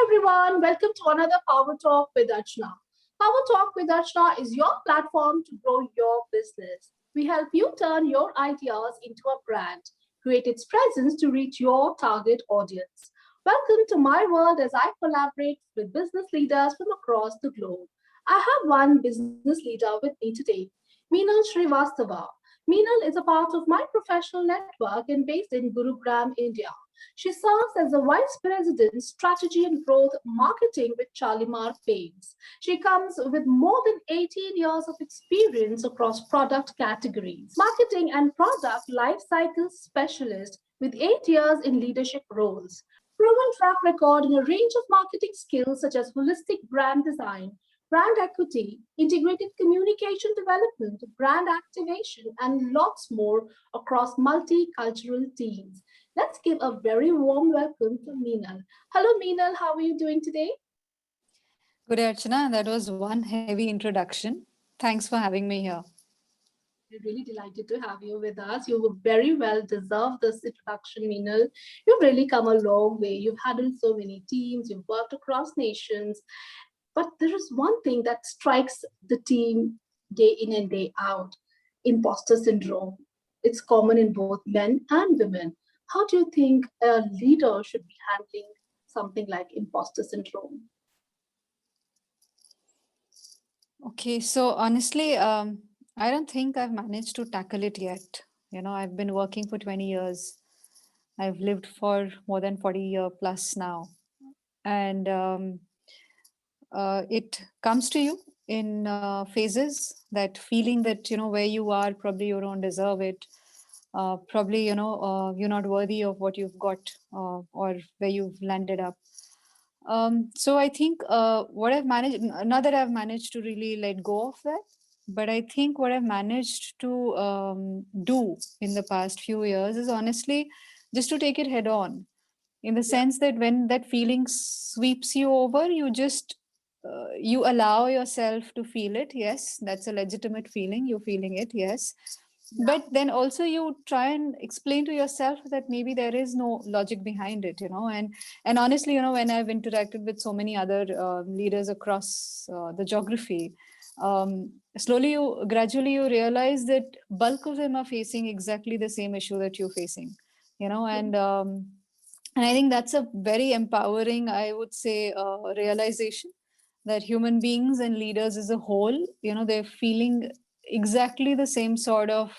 everyone, welcome to another Power Talk with Archana. Power Talk with Archana is your platform to grow your business. We help you turn your ideas into a brand, create its presence to reach your target audience. Welcome to my world as I collaborate with business leaders from across the globe. I have one business leader with me today, Minal Srivastava. Minal is a part of my professional network and based in Gurugram, India. She serves as the Vice President, Strategy and Growth Marketing with Shalimar Paints. She comes with more than 18 years of experience across product categories, marketing and product lifecycle specialist with 8 years in leadership roles. Proven track record in a range of marketing skills such as holistic brand design, brand equity, integrated communication development, brand activation, and lots more across multicultural teams. Let's give a very warm welcome to Minal. Hello, Minal. How are you doing today? Good, Archana. That was one heavy introduction. Thanks for having me here. We're really delighted to have you with us. You very well deserve this introduction, Minal. You've really come a long way. You've handled so many teams, you've worked across nations. But there is one thing that strikes the team day in and day out: imposter syndrome. It's common in both men and women. How do you think a leader should be handling something like imposter syndrome? Okay, so honestly, I don't think I've managed to tackle it yet. I've been working for 20 years. I've lived for more than 40 years plus now. And it comes to you in phases, that feeling that, where you are, probably you don't deserve it. Probably, you're not worthy of what you've got, or where you've landed up. So I think what I've managed, not that I've managed to really let go of that, but I think what I've managed to do in the past few years is honestly just to take it head on, in the Yeah, sense that when that feeling sweeps you over, you just you allow yourself to feel it. Yes, that's a legitimate feeling. You're feeling it. Yes, yeah, but then also you try and explain to yourself that maybe there is no logic behind it, and honestly, when I've interacted with so many other leaders across the geography, slowly you gradually you realize that bulk of them are facing exactly the same issue that you're facing, yeah, and I think that's a very empowering, I would say, realization, that human beings and leaders as a whole, they're feeling exactly the same sort of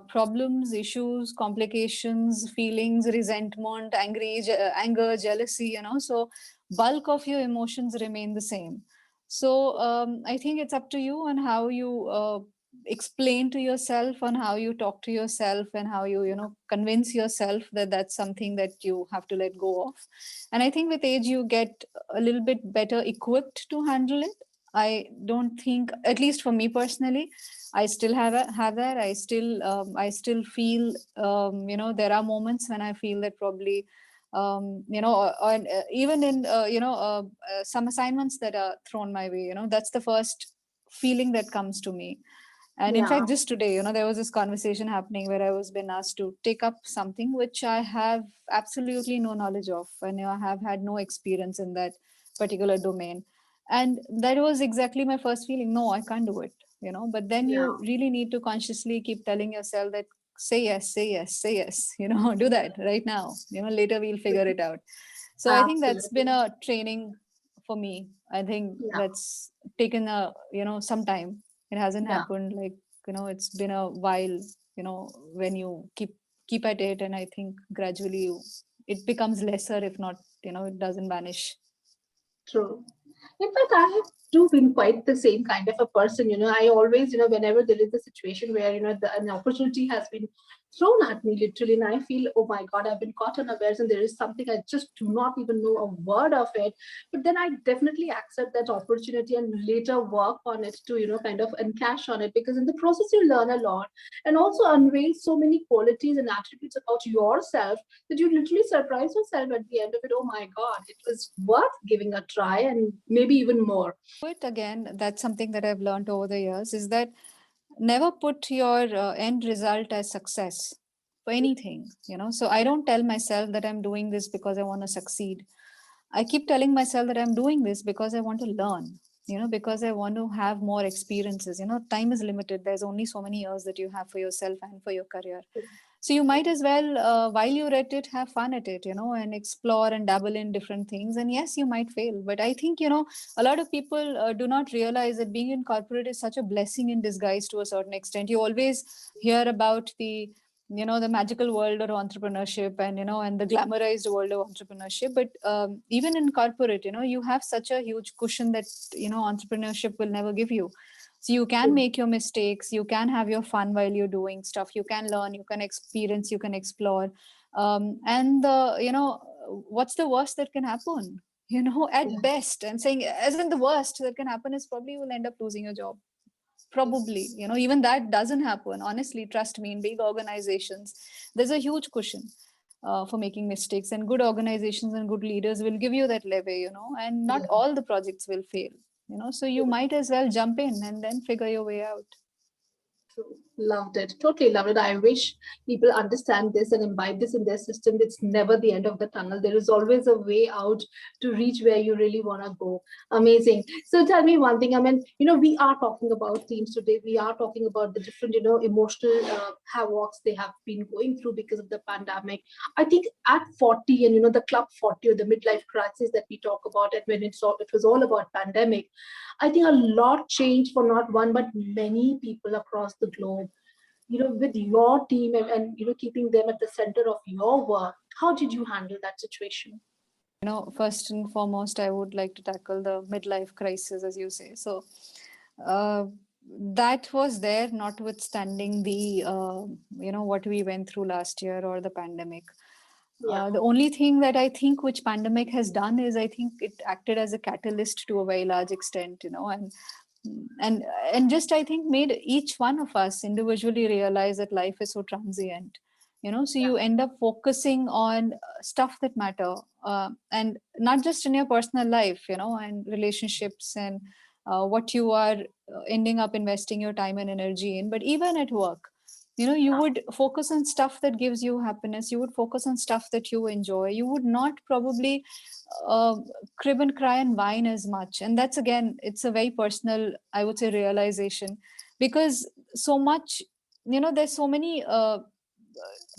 problems, issues, complications, feelings, resentment, anger, jealousy, so bulk of your emotions remain the same. So I think it's up to you on how you explain to yourself, on how you talk to yourself, and how you convince yourself that that's something that you have to let go of. And I think with age you get a little bit better equipped to handle it. I don't think, at least for me personally, I still have that. I still feel, there are moments when I feel that probably, or even in, some assignments that are thrown my way, that's the first feeling that comes to me. And in yeah. fact, just today, there was this conversation happening where I was being asked to take up something which I have absolutely no knowledge of, and I have had no experience in that particular domain. And that was exactly my first feeling. No, I can't do it, but then Yeah, you really need to consciously keep telling yourself that say yes, say yes, say yes, do that right now, later we'll figure it out. So I think that's been absolutely. a training for me. I think Yeah, that's taken some time. It hasn't yeah. happened like, it's been a while, when you keep at it, and I think gradually it becomes lesser, if not, it doesn't vanish. True. In fact, I have too been quite the same kind of a person. I always, whenever there is a situation where, an opportunity has been thrown at me literally, and I feel, oh my God, I've been caught unawares and there is something I just do not even know a word of it. But then I definitely accept that opportunity and later work on it to, kind of encash on it, because in the process you learn a lot and also unveil so many qualities and attributes about yourself that you literally surprise yourself at the end of it. Oh my God, it was worth giving a try and maybe even more. But again, that's something that I've learned over the years, is that never put your end result as success for anything. So I don't tell myself that I'm doing this because I want to succeed. I keep telling myself that I'm doing this because I want to learn, because I want to have more experiences. Time is limited. There's only so many years that you have for yourself and for your career. So you might as well, while you're at it, have fun at it, and explore and dabble in different things. And yes, you might fail. But I think, a lot of people do not realize that being in corporate is such a blessing in disguise to a certain extent. You always hear about the magical world of entrepreneurship, and the glamorized world of entrepreneurship. But even in corporate, you have such a huge cushion that entrepreneurship will never give you. So you can True. make your mistakes, you can have your fun while you're doing stuff, you can learn, you can experience, you can explore. And what's the worst that can happen? At Yeah. best, I'm saying, as in, the worst that can happen is probably you will end up losing your job. Probably, even that doesn't happen. Honestly, trust me, in big organizations, there's a huge cushion for making mistakes, and good organizations and good leaders will give you that lever, and not Yeah. all the projects will fail, so you might as well jump in and then figure your way out. True. Loved it. Totally loved it. I wish people understand this and imbibe this in their system. It's never the end of the tunnel. There is always a way out to reach where you really want to go. Amazing. So tell me one thing. I mean, we are talking about teams today. We are talking about the different, emotional havocs they have been going through because of the pandemic. I think at 40 and, the club 40 or the midlife crisis that we talk about, and when it was all about pandemic, I think a lot changed for not one but many people across the globe. With your team and keeping them at the center of your work, how did you handle that situation? First and foremost, I would like to tackle the midlife crisis, as you say. So uh, that was there, notwithstanding the what we went through last year or the pandemic. Yeah, The only thing that I think which pandemic has done is, I think it acted as a catalyst to a very large extent, and and just, I think, made each one of us individually realize that life is so transient. So yeah, you end up focusing on stuff that matter, and not just in your personal life, and relationships, and what you are ending up investing your time and energy in, but even at work. You yeah, would focus on stuff that gives you happiness, you would focus on stuff that you enjoy, you would not probably uh, crib and cry and whine as much. And that's, again, it's a very personal, I would say, realization, because so much, there's so many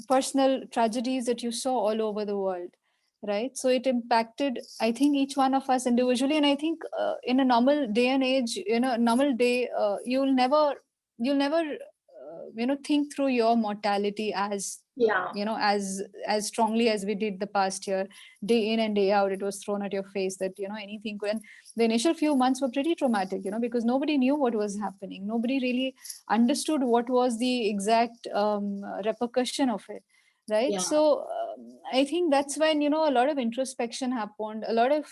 personal tragedies that you saw all over the world, right? So it impacted, I think, each one of us individually. And I think in a normal day and age, normal day, you'll never think through your mortality as yeah, as strongly as we did the past year. Day in and day out, it was thrown at your face that anything could. And the initial few months were pretty traumatic, because nobody knew what was happening, nobody really understood what was the exact repercussion of it, right? yeah, So I think that's when a lot of introspection happened, a lot of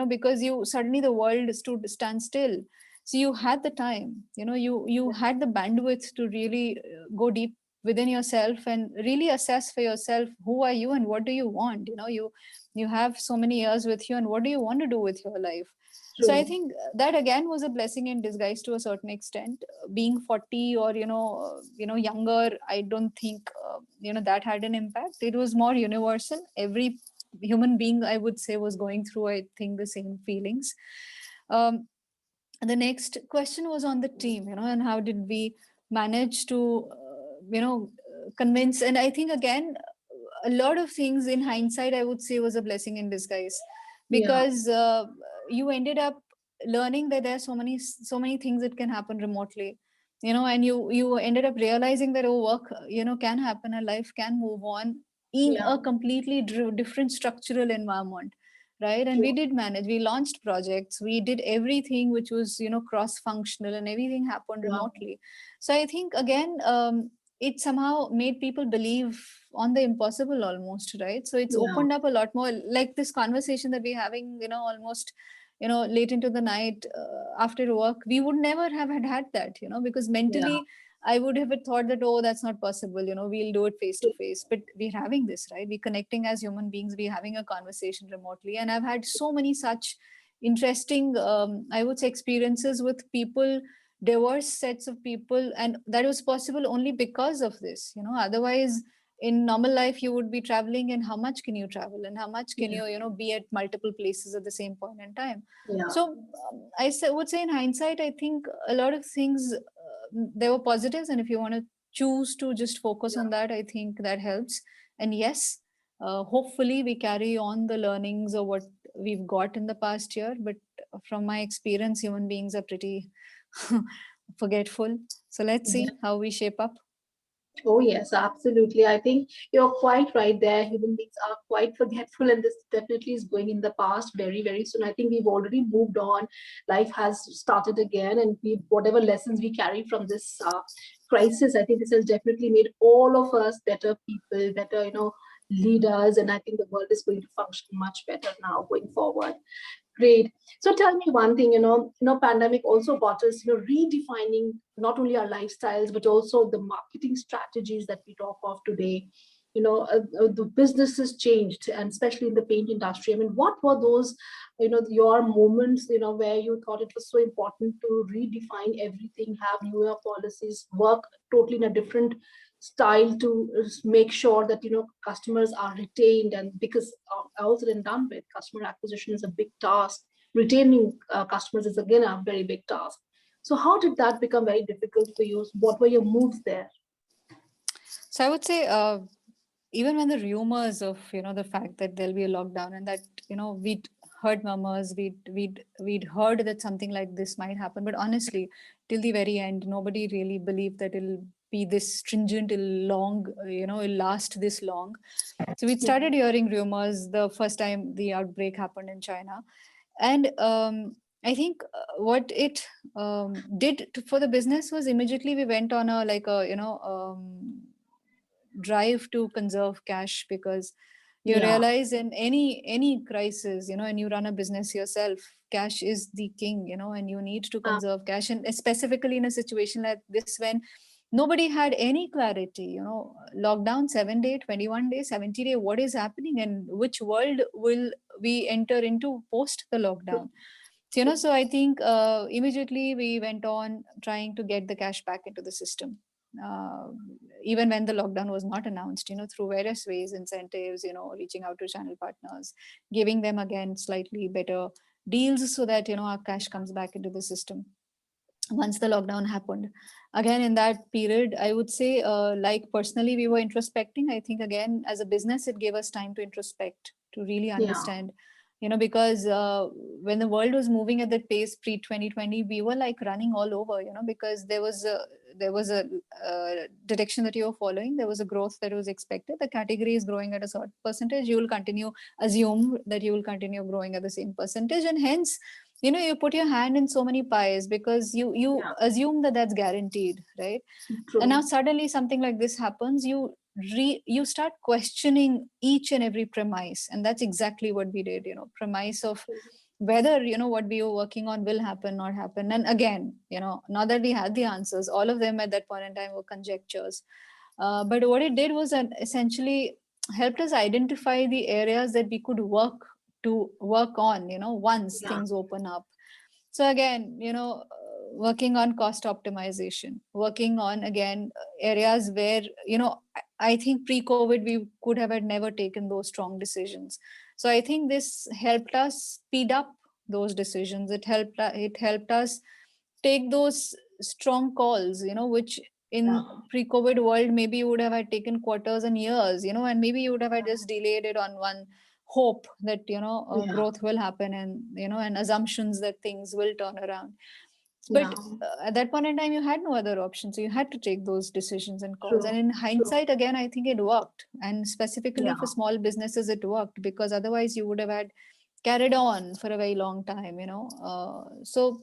because you suddenly, the world stand still. So you had the time, you yeah, had the bandwidth to really go deep within yourself and really assess for yourself, who are you and what do you want. You have so many years with you, and what do you want to do with your life? So I true. think that, again, was a blessing in disguise to a certain extent. Being 40 or younger, I don't think that had an impact. It was more universal. Every human being, I would say, was going through, I think, the same feelings. um, the next question was on the team, and how did we manage to convince. And I think, again, a lot of things in hindsight, I would say, was a blessing in disguise, Yeah, because you ended up learning that there are so many things that can happen remotely, and you ended up realizing that, oh, work can happen, and life can move on in yeah, a completely different structural environment, right? And we true. did manage, we launched projects, we did everything which was cross functional, and everything happened Wow. remotely. So I think, again, it somehow made people believe on the impossible almost, right? So it's Yeah, opened up a lot more, like this conversation that we're having, almost late into the night, after work. We would never have had that, because yeah, mentally I would have thought that, oh, that's not possible, we'll do it face to true. face. But we're having this, right? We're connecting as human beings, we're having a conversation remotely. And I've had so many such interesting, I would say, experiences with people, diverse sets of people, and that was possible only because of this. Otherwise, in normal life you would be traveling, and how much can you travel, and how much can Yeah. you be at multiple places at the same point in time. Yeah. So would say in hindsight, I think a lot of things, there were positives, and if you want to choose to just focus Yeah. on that, I think that helps. And yes, hopefully we carry on the learnings of what we've got in the past year. But from my experience, human beings are pretty forgetful. So let's Yeah. see how we shape up. Oh, yes, absolutely. I think you're quite right there. Human beings are quite forgetful, and this definitely is going in the past very, very soon. I think we've already moved on. Life has started again, and we whatever lessons we carry from this crisis, I think this has definitely made all of us better people, better, leaders, and I think the world is going to function much better now going forward. Great. So tell me one thing, pandemic also got us, redefining not only our lifestyles, but also the marketing strategies that we talk of today. The businesses changed, and especially in the paint industry. I mean, what were those, your moments, where you thought it was so important to redefine everything, have newer policies, work totally in a different style to make sure that customers are retained, and because all said and done with, customer acquisition is a big task. Retaining customers is again a very big task. So how did that become very difficult for you? What were your moves there? So I would say, even when the rumors of the fact that there'll be a lockdown, and that we'd heard murmurs, we'd heard that something like this might happen, but honestly, till the very end, nobody really believed that it'll be this stringent, it'll long, it'll last this long. So we Yeah. started hearing rumors the first time the outbreak happened in China, and I think what it did for the business was immediately we went on a like a drive to conserve cash, because you Yeah. realize in any crisis, and you run a business yourself, cash is the king, and you need to uh, conserve cash. And specifically in a situation like this, when nobody had any clarity, lockdown 7 day, 21 day, 70 day, what is happening, and which world will we enter into post the lockdown. So, so I think immediately we went on trying to get the cash back into the system. Uh, Even when the lockdown was not announced, through various ways, incentives, reaching out to channel partners, giving them again slightly better deals so that, our cash comes back into the system once the lockdown happened. Again, in that period, I would say, like personally, we were introspecting. I think again, as a business, it gave us time to introspect, to really yeah. understand, because when the world was moving at that pace pre 2020, we were like running all over, because there was a direction that you were following. There was a growth that was expected. The category is growing at a certain percentage. You will continue, assume that you will continue growing at the same percentage, and hence, you put your hand in so many pies because you Yeah. assume that that's guaranteed, right? And now True. suddenly something like this happens, you start questioning each and every premise, and that's exactly what we did. Premise of True. whether what we were working on will happen, not happen. And again, not that we had the answers, all of them at that point in time were conjectures. But what it did was essentially helped us identify the areas that we could work on, once Yeah. things open up. So again, working on cost optimization, working on again areas where, I think pre-COVID we could have had never taken those strong decisions. So I think this helped us speed up those decisions. It helped us take those strong calls, which Yeah. in pre-COVID world maybe you would have had taken quarters and years, and maybe you would have had just delayed it on one hope that Yeah. growth will happen, and and assumptions that things will turn around. Yeah. But at that point in time you had no other option, so you had to take those decisions and calls. And True. in True. hindsight, again, I think it worked, and specifically Yeah. for small businesses it worked, because otherwise you would have had carried on for a very long time. So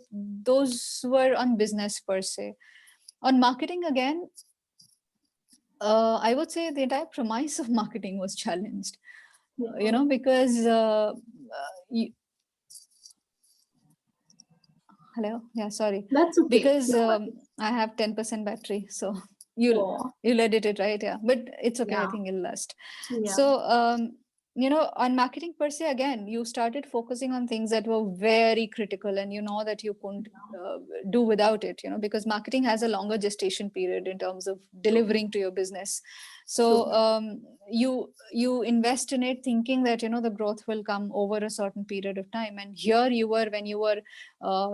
those were on business per se. On marketing, again, I would say the entire premise of marketing was challenged, Yeah. because you, hello, yeah, sorry, That's okay. because No worries. I have 10% battery, so you'll Oh, you'll edit it, right? Yeah, but it's okay, I yeah. think it'll last. Yeah. So on marketing per se, again, you started focusing on things that were very critical, and you know that you couldn't uh, do without it, because marketing has a longer gestation period in terms of True, delivering to your business. So true. you invest in it thinking that the growth will come over a certain period of time, and here you were, when you were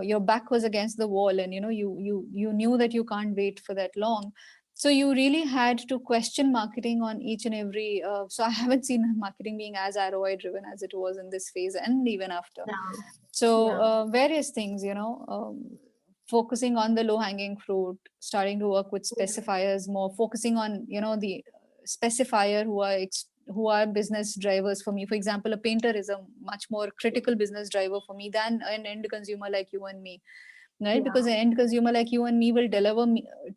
your back was against the wall, and you knew that you can't wait for that long. So you really had to question marketing on each and every so I haven't seen marketing being as ROI driven as it was in this phase and even after. Yeah, So yeah, various things, focusing on the low hanging fruit, starting to work with yeah, specifiers more, focusing on the specifier who are business drivers for me. For example, a painter is a much more critical business driver for me than an end consumer like you and me, right? Because yeah, an end consumer like you and me will deliver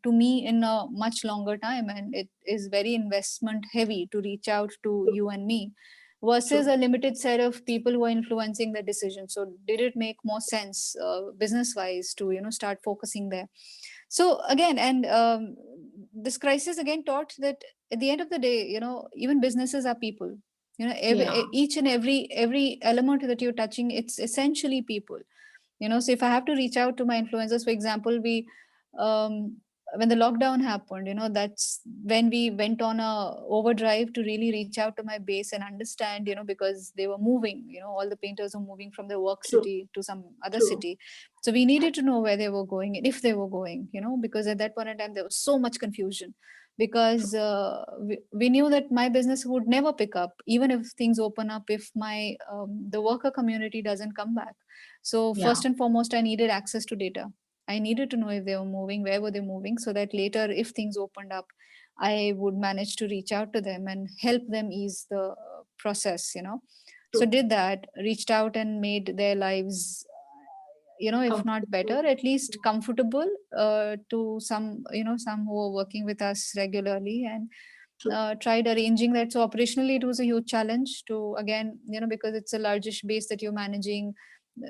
to me in a much longer time, and it is very investment heavy to reach out to true, you and me versus true. a limited set of people who are influencing the decision. So did it make more sense business wise to start focusing there? So again, and this crisis again taught that at the end of the day, even businesses are people. Yeah, Each and every element that you're touching, it's essentially people. So if I have to reach out to my influencers, for example, we um, when the lockdown happened, that's when we went on a overdrive to really reach out to my base and understand, because they were moving, all the painters were moving from their work true, city to some other true. city. So we needed to know where they were going and if they were going, because at that point in time there was so much confusion, because we knew that my business would never pick up even if things open up, if my the worker community doesn't come back. So Yeah, first and foremost, I needed access to data. I needed to know if they were moving, where were they moving, so that later, if things opened up, I would manage to reach out to them and help them ease the process. So true. did that, reached out and made their lives, if not Comfortable. better, at least comfortable to some, some who are working with us regularly, and True. tried arranging that. So operationally, it was a huge challenge to, again, because it's a largish base that you're managing.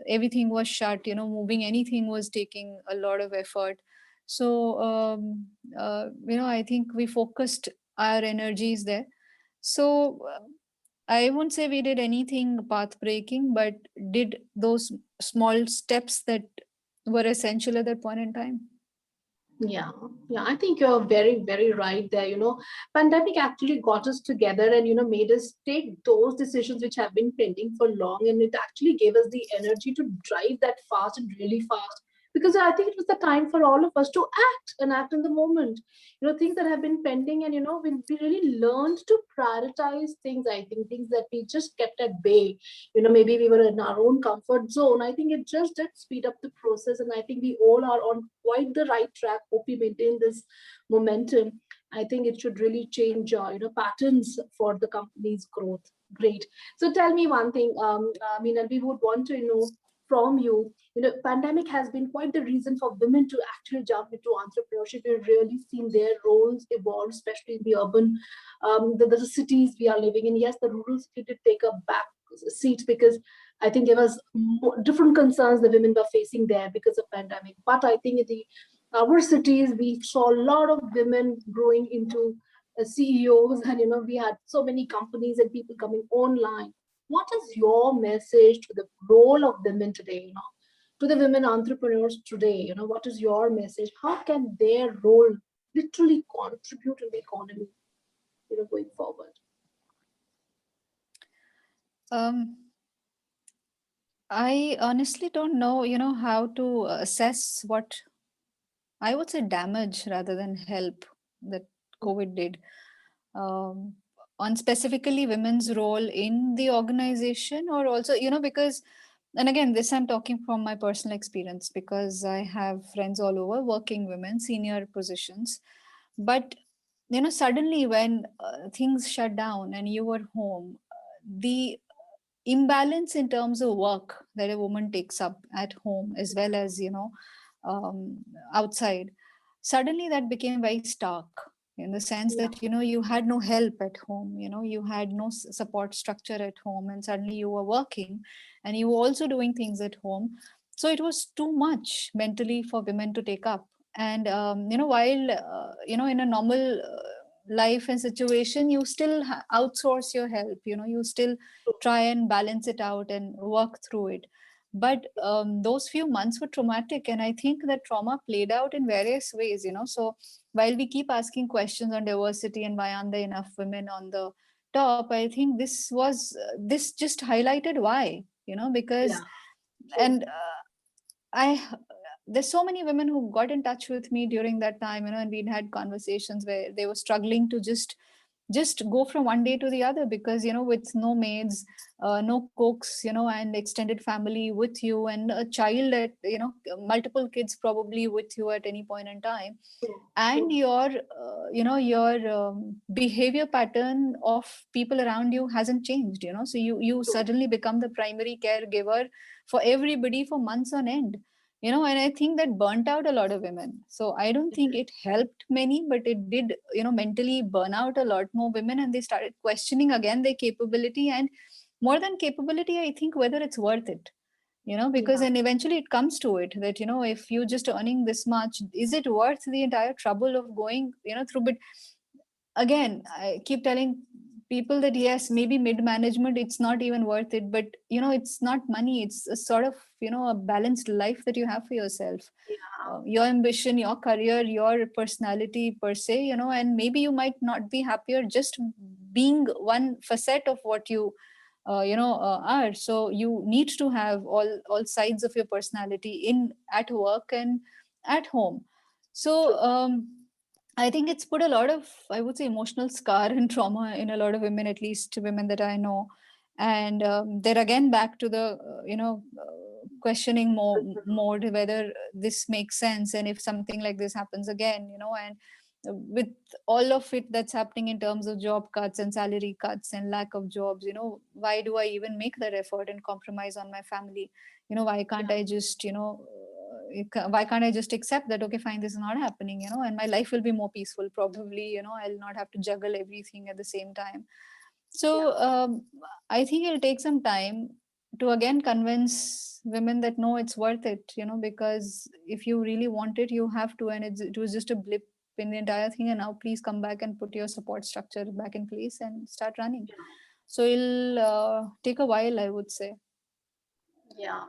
Everything was shut. Moving anything was taking a lot of effort. So I think we focused our energies there. So I won't say we did anything path breaking, but did those small steps that were essential at that point in time. Yeah, yeah, I think you're very, very right there. Pandemic actually got us together and, made us take those decisions which have been pending for long. And it actually gave us the energy to drive that fast and really fast. Because I think it was the time for all of us to act and act in the moment. Things that have been pending, and, we really learned to prioritize things. I think things that we just kept at bay. Maybe we were in our own comfort zone. I think it just did speed up the process, and I think we all are on quite the right track. Hope we maintain this momentum. I think it should really change patterns for the company's growth. Great. So tell me one thing, Meenal, we would want to know from you. Pandemic has been quite the reason for women to actually jump into entrepreneurship. We've really seen their roles evolve, especially in the urban, the cities we are living in. Yes, the rural city did take a back seat because I think there was different concerns the women were facing there because of pandemic. But I think in the our cities we saw a lot of women growing into CEOs, and we had so many companies and people coming online. What is your message to the role of women today? To the women entrepreneurs today, what is your message? How can their role literally contribute to the economy, going forward? Um, I honestly don't know, how to assess what I would say damage rather than help that COVID did um, on specifically women's role in the organization, or also, because, and again, this I'm talking from my personal experience because I have friends all over, working women, senior positions. But, suddenly when things shut down and you were home, the imbalance in terms of work that a woman takes up at home as well as um, outside, suddenly that became very stark, in the sense Yeah, that you had no help at home, you had no support structure at home, and suddenly you were working and you were also doing things at home. So it was too much mentally for women to take up. And while in a normal life and situation, you still outsource your help, you still try and balance it out and work through it. But those few months were traumatic, and I think that trauma played out in various ways, so while we keep asking questions on diversity and why aren't there enough women on the top, I think this just highlighted why, because Yeah, true. and I there's so many women who got in touch with me during that time, and we'd had conversations where they were struggling to just go from one day to the other, because with no maids, no cooks, and extended family with you, and a child at multiple kids probably with you at any point in time, True, and true, your behavior pattern of people around you hasn't changed, so you true. suddenly become the primary caregiver for everybody for months on end, and I think that burnt out a lot of women. So I don't It think is. it helped many, but it did mentally burn out a lot more women, and they started questioning again their capability, and more than capability, I think whether it's worth it, because Yeah, then eventually it comes to it that if you're just earning this much, is it worth the entire trouble of going through? But again, I keep telling people that yes, maybe mid management it's not even worth it, but it's not money, it's a sort of a balanced life that you have for yourself, yeah, your ambition, your career, your personality per se, and maybe you might not be happier just being one facet of what you are. So you need to have all sides of your personality in at work and at home. So true. I think it's put a lot of, I would say, emotional scar and trauma in a lot of women, at least women that I know. And they're again back to the, questioning mode, whether this makes sense. And if something like this happens again, and with all of it that's happening in terms of job cuts and salary cuts and lack of jobs, why do I even make that effort and compromise on my family? Why can't Yeah, I just, why can't I just accept that, okay, fine, this is not happening, and my life will be more peaceful, probably, I'll not have to juggle everything at the same time. yeah, So I think it'll take some time to again convince women that no, it's worth it, because if you really want it, you have to, and it was just a blip in the entire thing, and now please come back and put your support structure back in place and start running. yeah. So it'll take a while, I would say. Yeah.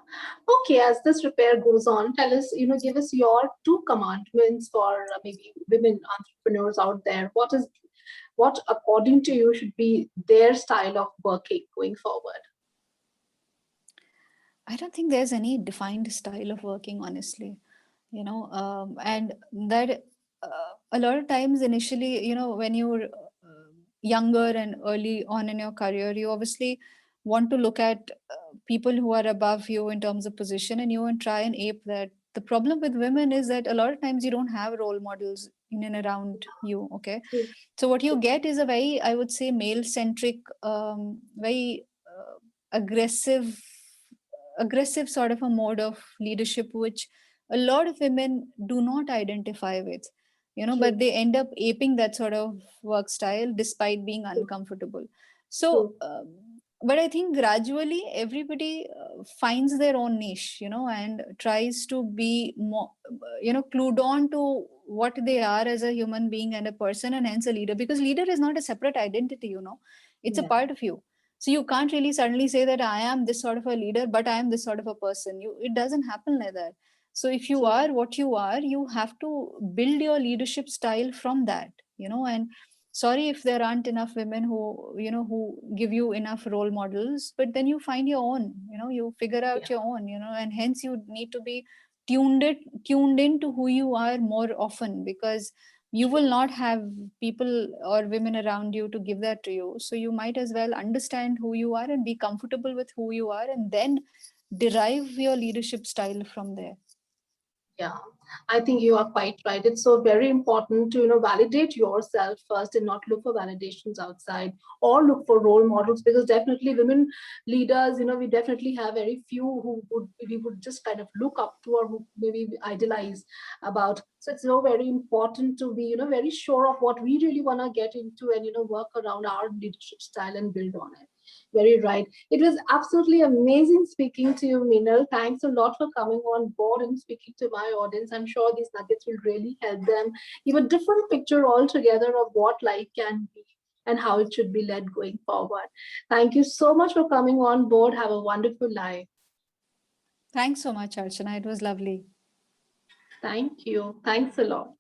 Okay, as this repair goes on, tell us, give us your two commandments for maybe women entrepreneurs out there. What according to you should be their style of working going forward? I don't think there's any defined style of working, honestly. And that a lot of times initially, when you're younger and early on in your career, you obviously want to look at people who are above you in terms of position, and you want to try and ape that. The problem with women is that a lot of times you don't have role models in and around you. Okay, True, so what you true. get is a very, I would say, male centric, very aggressive aggressive sort of a mode of leadership, which a lot of women do not identify with, but True, they end up aping that sort of work style despite being true, uncomfortable. So true. but I think gradually everybody finds their own niche, and tries to be more clued on to what they are as a human being and a person, and hence a leader, because leader is not a separate identity, it's a Yeah, part of you. So you can't really suddenly say that I am this sort of a leader, but I am this sort of a person. It doesn't happen like that. So if you true. are what you are, you have to build your leadership style from that, and sorry if there aren't enough women who give you enough role models, but then you find your own, you figure out Yeah, your own, and hence you need to be tuned it tuned into who you are more often, because you will true. not have people or women around you to give that to you. So you might as well understand who you are and be comfortable with who you are, and then derive your leadership style from there. Yeah, I think you are quite right. It's so very important to, validate yourself first and not look for validations outside or look for role models, because definitely women leaders, we definitely have very few who we would just kind of look up to or who maybe we idolize about. So it's so very important to be, very sure of what we really want to get into and, work around our leadership style and build on it. Very right. It was absolutely amazing speaking to you, Minal. Thanks a lot for coming on board and speaking to my audience. I'm sure these nuggets will really help them give a different picture altogether of what life can be and how it should be led going forward. Thank you so much for coming on board. Have a wonderful life. Thanks so much, Archana. It was lovely. Thank you. Thanks a lot.